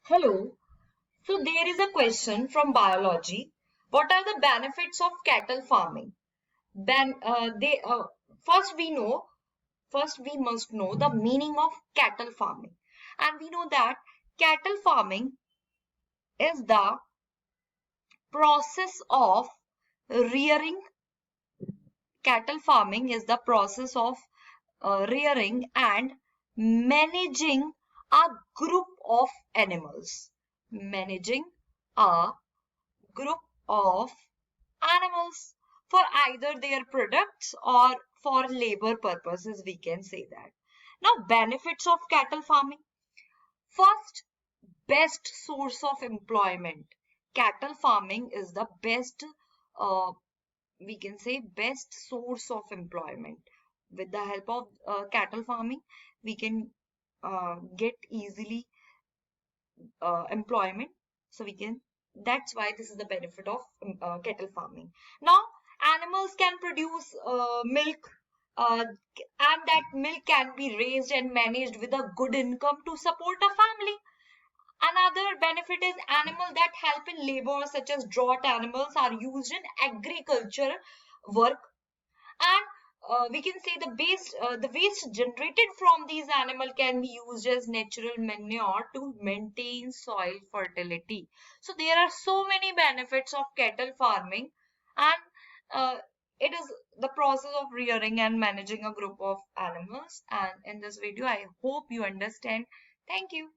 Hello. So there is a question from biology. What are the benefits of cattle farming? Ben, they first we know First we must know the meaning of cattle farming, and we know that cattle farming is the process of rearing. Cattle farming is the process of rearing and managing a group of animals. Managing a group of animals for either their products or for labor purposes, we can say that. Now, benefits of cattle farming. First, best source of employment. Cattle farming is the best, uh, we can say, best source of employment. With the help of cattle farming, we can get easily employment. So we can, that's why this is the benefit of cattle farming. Now, animals can produce milk, and that milk can be raised and managed with a good income to support a family. Another benefit is animals that help in labor, such as draught animals, are used in agriculture work, and we can say the waste generated from these animals can be used as natural manure to maintain soil fertility. So there are so many benefits of cattle farming, and uh, it is the process of rearing and managing a group of animals. And in this video, I hope you understand. Thank you.